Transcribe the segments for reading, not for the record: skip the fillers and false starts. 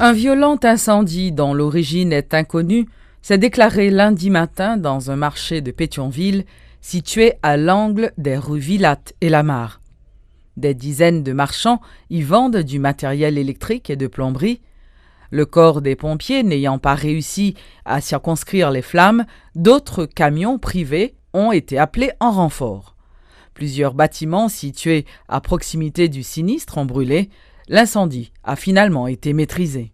Un violent incendie dont l'origine est inconnue s'est déclaré lundi matin dans un marché de Pétionville, situé à l'angle des rues Villatte et Lamar. Des dizaines de marchands y vendent du matériel électrique et de plomberie. Le corps des pompiers n'ayant pas réussi à circonscrire les flammes, d'autres camions privés ont été appelés en renfort. Plusieurs bâtiments situés à proximité du sinistre ont brûlé. L'incendie a finalement été maîtrisé.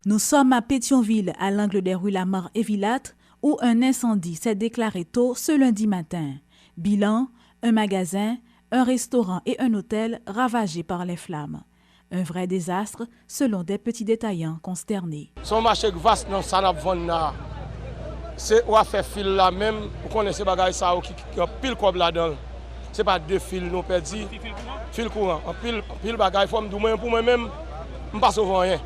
Nous sommes à Pétionville, à l'angle des rues Lamar et Villatte, où un incendie s'est déclaré tôt ce lundi matin. Bilan, un magasin, un restaurant et un hôtel ravagés par les flammes. Un vrai désastre, selon des petits détaillants consternés. Son marché vaste dans Sanap Vonna, c'est où a fait fil là même, pour connaître ces bagages ça qui pile comme là-dedans. C'est pas deux fils nous perdus. Fil courant, pile bagages faut me pour moi-même, je pas sauver rien.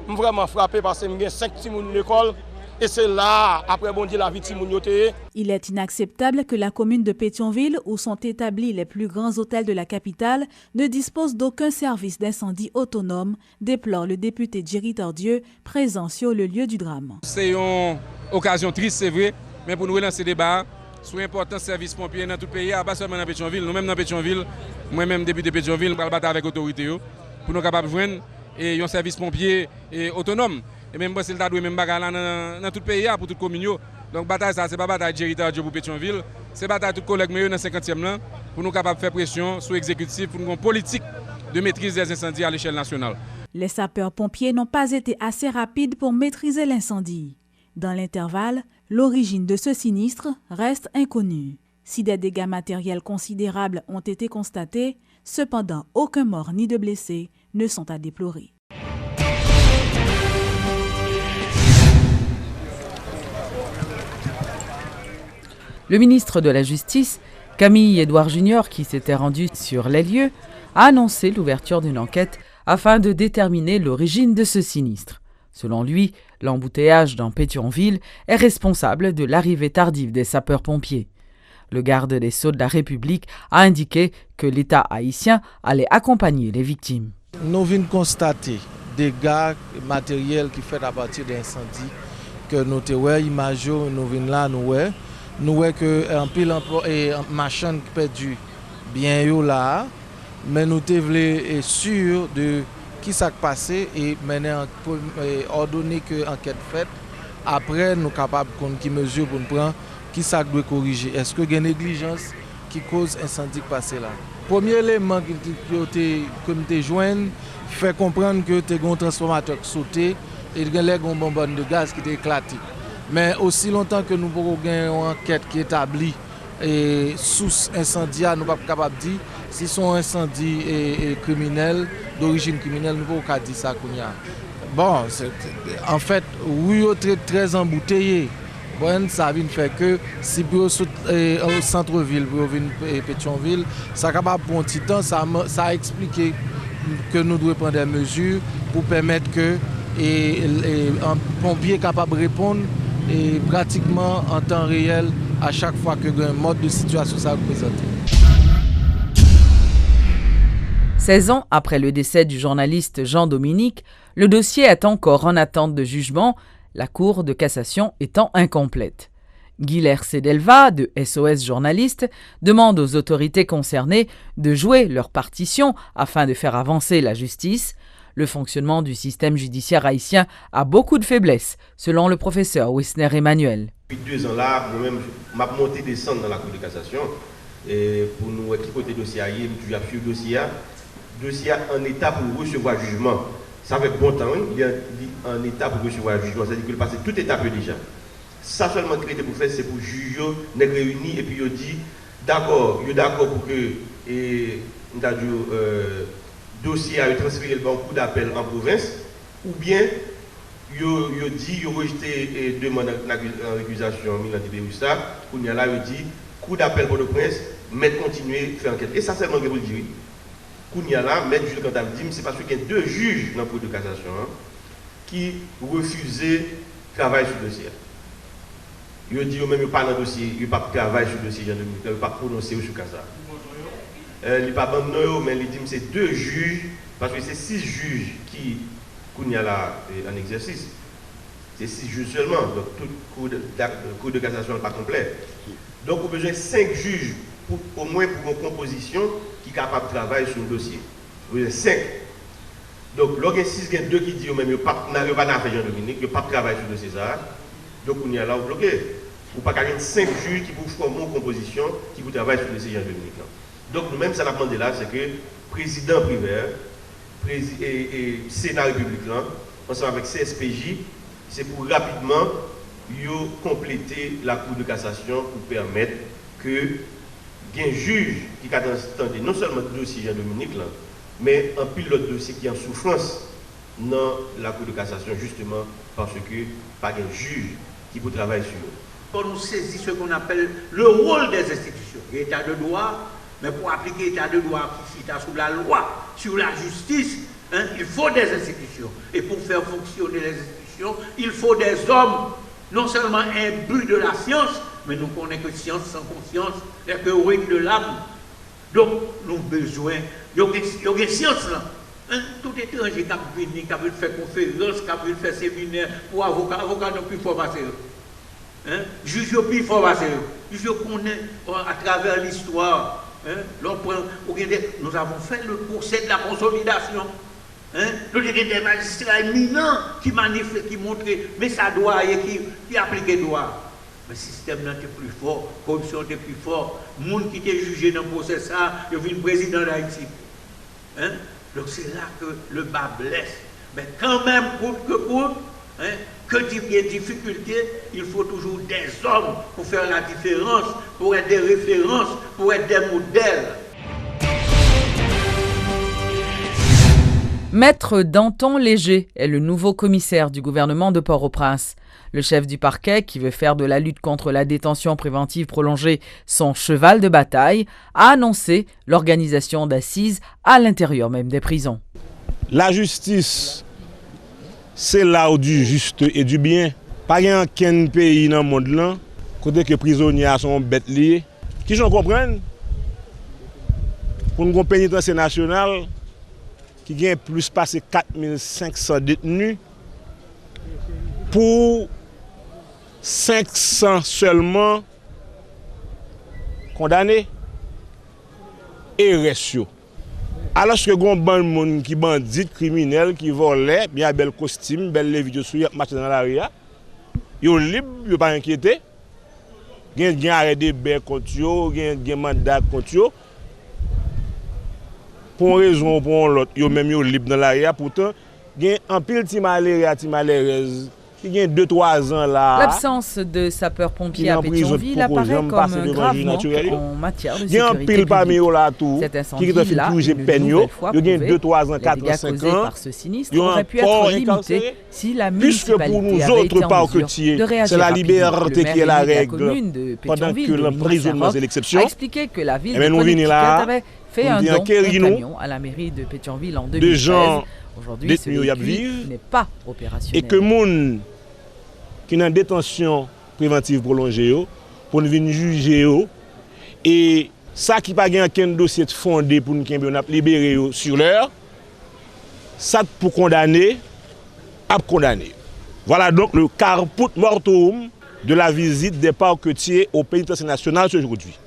Je suis vraiment frappé parce que j'ai 5 petits moun l'école. Et c'est là, après bon Dieu, la vie de Timoun yote. Il est inacceptable que la commune de Pétionville, où sont établis les plus grands hôtels de la capitale, ne dispose d'aucun service d'incendie autonome, déplore le député Jerry Tardieu, présent sur le lieu du drame. C'est une occasion triste, c'est vrai, mais pour nous relancer le débat sur l'importance du service pompier dans tout le pays, pas seulement dans Pétionville. Nous-mêmes dans Pétionville, moi-même député Pétionville, nous allons battre avec l'autorité pour nous capables de joindre un service pompier autonome. Et même si le même bagarre dans tout le pays, pour toute commune. Donc, bataille, ça, c'est pas bataille Jerry pour Pétionville, c'est bataille tout collègue dans le 50e là, pour nous capables de faire pression sur l'exécutif, pour nous avoir une politique de maîtrise des incendies à l'échelle nationale. Les sapeurs-pompiers n'ont pas été assez rapides pour maîtriser l'incendie. Dans l'intervalle, l'origine de ce sinistre reste inconnue. Si des dégâts matériels considérables ont été constatés, cependant, aucun mort ni de blessés ne sont à déplorer. Le ministre de la Justice, Camille Edouard Junior, qui s'était rendu sur les lieux, a annoncé l'ouverture d'une enquête afin de déterminer l'origine de ce sinistre. Selon lui, l'embouteillage dans Pétionville est responsable de l'arrivée tardive des sapeurs-pompiers. Le garde des Sceaux de la République a indiqué que l'État haïtien allait accompagner les victimes. Nous venons constater des dégâts matériels qui fait à partir d'incendies que nous avons images, nous venons là, nous voyons que un pile et machin qui perdu bien là, mais nous voulons sûr de qui s'est passé et maintenant ordonner que enquête faite. Après nous capables de qui mesure pour nous prendre qui ça doit corriger. Est-ce que il y a une négligence qui cause incendie passé là? Premier élément que nous joignent fait comprendre que tu as un transformateur qui sauté et il y a une bonbonne de gaz qui est éclatée. Mais aussi longtemps que nous avons une enquête qui établit et source incendie, nous ne sommes pas capables de dire si son incendie est criminel, d'origine criminelle, nous ne pouvons pas dire ça. Bon, en fait, oui, très embouteillé. Bon, ça vient faire que si vous êtes au centre-ville, vous êtes Pétionville, ça est capable pour un petit temps, ça a expliqué que nous devons prendre des mesures pour permettre que un pompier est capable de répondre et pratiquement en temps réel à chaque fois que un mode de situation ça représente. 16 ans après le décès du journaliste Jean Dominique, le dossier est encore en attente de jugement, la Cour de cassation étant incomplète. Guilher Sedelva, de SOS Journaliste, demande aux autorités concernées de jouer leur partition afin de faire avancer la justice. Le fonctionnement du système judiciaire haïtien a beaucoup de faiblesses, selon le professeur Wisner Emmanuel. Depuis 2 ans là, moi-même, je suis monté descendre dans la Cour de cassation et pour nous équiper le dossier, je suis le dossier en état pour recevoir jugement. Ça fait bon temps, il y a un état pour recevoir jugement, c'est-à-dire qu'il passe toute étape déjà. Ça seulement créé pour faire, c'est pour juger, les réunir et puis ils dit d'accord pour que dossier a transféré le coup d'appel en province, ou bien il dit rejeté demande en récusation de ça, il y a là il dit coup d'appel pour le prince, mais continuer à faire enquête. Et ça seulement que vous le dire. Kounia là, M. Jules Cantal dit, c'est parce qu'il y a 2 juges dans la Cour de cassation qui refusaient de travailler sur le dossier. Ils disent même pas dans le dossier, ils ne pas travailler sur le dossier, ils ne pas prononcer sur ça. Ils ne pas abandonner, mais ils disent que c'est 2 juges, parce que c'est 6 juges qui qu'on y a là en exercice. C'est 6 juges seulement, donc toute cour de cassation n'est pas complet. Donc, on a besoin de 5 juges, au moins pour une composition qui est capable de travailler sur le dossier. Vous avez 5. Donc, il y a 6, il y a 2 qui disent même, il n'y a pas d'affaire Jean-Dominique, il n'y a pas de travail sur le dossier ça. Donc, on y a là au bloqué. Ou pas qu'il y ait 5 juges qui vous forment une composition qui vous travaillent sur le dossier Jean-Dominique. Donc, nous-mêmes, ça l'a demandé là, c'est que le président Prévert et Sénat républicain, ensemble avec CSPJ, c'est pour rapidement compléter la Cour de cassation pour permettre que un juge qui a entendu non seulement le dossier Jean-Dominique, mais un pilote dossier qui est en souffrance dans la Cour de cassation, justement parce que pas un juge qui peut travailler sur eux. Pour nous saisir ce qu'on appelle le rôle des institutions. L'état de droit, mais pour appliquer l'état de droit qui est sous la loi, sur la justice, il faut des institutions. Et pour faire fonctionner les institutions, il faut des hommes, non seulement imbus de la science, mais nous connaissons que science sans conscience est que ruine de l'âme. Donc, nous avons besoin, il y a une science là. Tout étranger qui a venu, qui a voulu faire conférence, qui a voulu faire séminaire pour avocat non plus fort passer. Juge plus fort passer. Juge connaît à travers l'histoire. Nous avons fait le procès de la consolidation. Nous avons des magistrats éminents qui manifestent, qui montrent, mais ça doit et qui appliquent le droit. Le système est plus fort, la corruption est plus fort. Les gens qui étaient jugés dans le procès, ils sont venus président d'Haïti. Donc c'est là que le bas blesse. Mais quand même, coûte que coûte, que il y ait difficulté, il faut toujours des hommes pour faire la différence, pour être des références, pour être des modèles. Maître Danton Léger est le nouveau commissaire du gouvernement de Port-au-Prince. Le chef du parquet, qui veut faire de la lutte contre la détention préventive prolongée son cheval de bataille, a annoncé l'organisation d'assises à l'intérieur même des prisons. La justice, c'est là où du juste et du bien. Pas aucun pays dans le monde là, côté que les prisonniers sont bêtes liées. Qui j'en comprenne? Pour une pénitentiaire nationale qui a plus passé 4500 détenus, pour 500 seulement condamnés et restent. Alors que les gens qui bandits, criminels, qui volent, bien bel costume, belle vidéo sur marcher dans la rue, ils sont libres, ils ne sont pas inquiétés. Ils ont arrêté des bêtes contre eux, ils ont mandat contre eux. Pour une raison ou pour l'autre, ils sont même libres dans la rue. Pourtant, il y a un pile de malheureux, il y a 2-3 ans là. L'absence de sapeurs-pompiers à Pétionville apparaît comme un grave manque en matière de sécurité. Il y a un pile parmi eux là tout. Cet incendie qui là, une nouvelle fois, il y a 2-3 ans, 4 ans, 5 ans. Par ce sinistre aurait pu être limité si la municipalité pour nous avait été en mesure de réagir c'est la liberté qui est la règle. Pendant que l'emprisonnement c'est l'exception. A expliqué que la ville de Connecticut avait fait un don camion à la mairie de Pétionville en 2013. Aujourd'hui, ce véhicule n'est pas opérationnel. Et que moun qui est en détention préventive prolongée, pour nous venir juger, et ça qui n'a pas aucun dossier fondé pour nous libérer sur l'heure, ça pour condamner, à condamner. Voilà donc le carput mortuum de la visite des parquetiers au pénitentiaire national aujourd'hui.